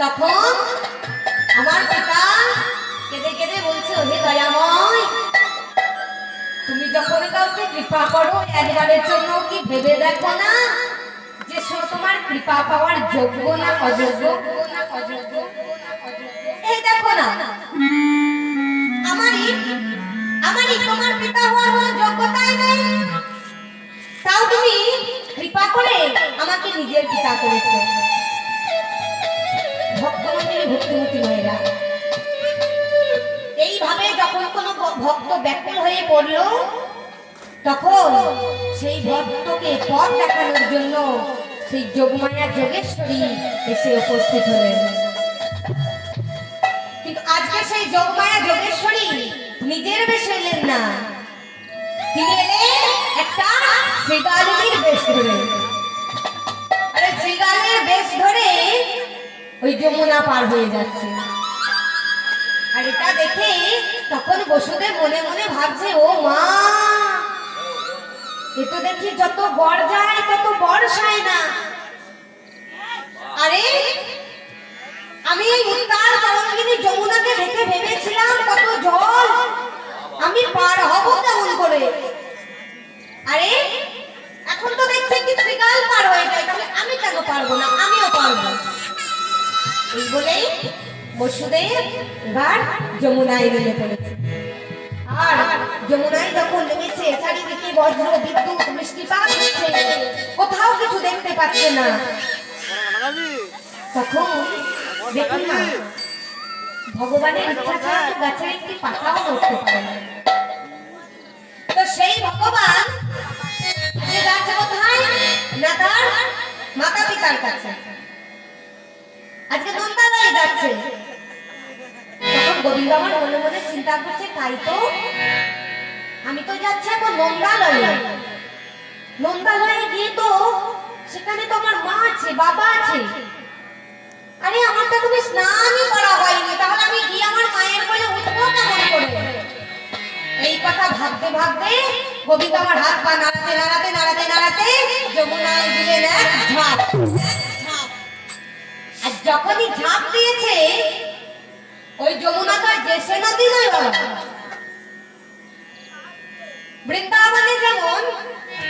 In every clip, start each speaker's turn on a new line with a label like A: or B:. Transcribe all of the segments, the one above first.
A: তখন আমার পিতা কেঁদে কেঁদে বলছে, ওহে দয়াময়, তুমি যখন কাউকে কৃপা করো একবারের জন্য কি ভেবে দেখো না যে সে তোমার কৃপা পাওয়ার যোগ্য না অযোগ্য? এই দেখো না, আমারই তোমার পিতা হওয়ার কোনো যোগ্যতাই নেই, তাও তুমি কৃপা করে আমাকে নিজের পিতা করেছো। ভক্তমন্ডলী, ভক্তিমতী মায়েরা, এইভাবে যখন কোনো ভক্ত ব্যাকুল হয়ে পড়লো, তখন সেই ভক্তকে পথ দেখানোর জন্য সেই যোগমায়া যোগেশ্বরী এসে উপস্থিত হলেন। কিন্তু আজকে সেই যোগমায়া যোগেশ্বরী নিজের বেশে এলেন না, তিনি এলেন একটা শ্রীগালের বেশ ধরে। আরে শ্রীগালের বেশ ধরে ওই যমুনা পার হয়ে যাচ্ছে। আর এটা দেখে তখন বসুদেব মনে মনে ভাবছে, ও মা, এ তো দেখি যত বর যায় তত বর্ষায় না। আরে আমি এই উত্তাল তরঙ্গিনী যমুনাকে দেখে ভেবেছিলাম কত জল, আমি পার হব কেমন করে? আরে এখন তো দেখছি কি শ্রীগাল পার হয়ে যায়, তাহলে আমি কেন পারবো না? আমিও পারবো। এই বলেই বসুদেব এবার যমুনায় নেমে পড়েছে। আর যমুনায় যখন নেমেছে, চারিদিকে বজ্র বিদ্যুৎ বৃষ্টিপাত হচ্ছে, কোথাও কিছু দেখতে পাচ্ছে না। তখন দেখুন না, ভগবানের ইচ্ছা ছাড়া তো গাছের একটি পাতাও নড়তে পারে না। তো সেই ভগবান যে যাচ্ছে কোথায় না, তার মাতা পিতার কাছে। আজকে নন্দালয়ে যাচ্ছে। তখন গোবিন্দ আমার মনে মনে চিন্তা করছে, তাই তো, আমি তো যাচ্ছি এখন নন্দালয়ে। নন্দালয়ে গিয়ে তো সেখানে তো আমার মা আছে, বাবা আছে। আরে আমার তো তুমি স্নানই করা হয়নি, তাহলে আমি গিয়ে আমার মায়ের কোলে উঠবো কেমন করে? এই কথা ভাবতে ভাবতে গোবিন্দ আমার হাত পা নাড়াতে নাড়াতে নাড়াতে নাড়াতে যমুনায় দিলেন এক ঝাঁপ। আর যখনই ঝাঁপ দিয়েছে, ওই যমুনা তো যেসে নদী নয়, বৃন্দাবনে যেমন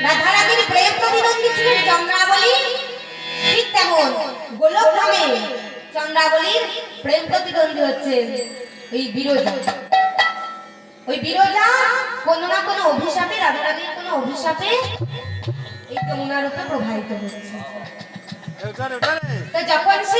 A: রাধারানীর প্রেম প্রতিদ্বন্দ্বী ছিলেন চন্দ্রাবলী, ঠিক তেমন গোলকধামে চন্দ্রাবলীর প্রেম প্রতিদ্বন্দ্বী হচ্ছে ওই বিরজা। ওই বিরজা কোনো না কোনো অভিশাপে, রাধারানীর কোনো অভিশাপে এই যমুনার উপর প্রবাহিত হচ্ছে। তো যখন সে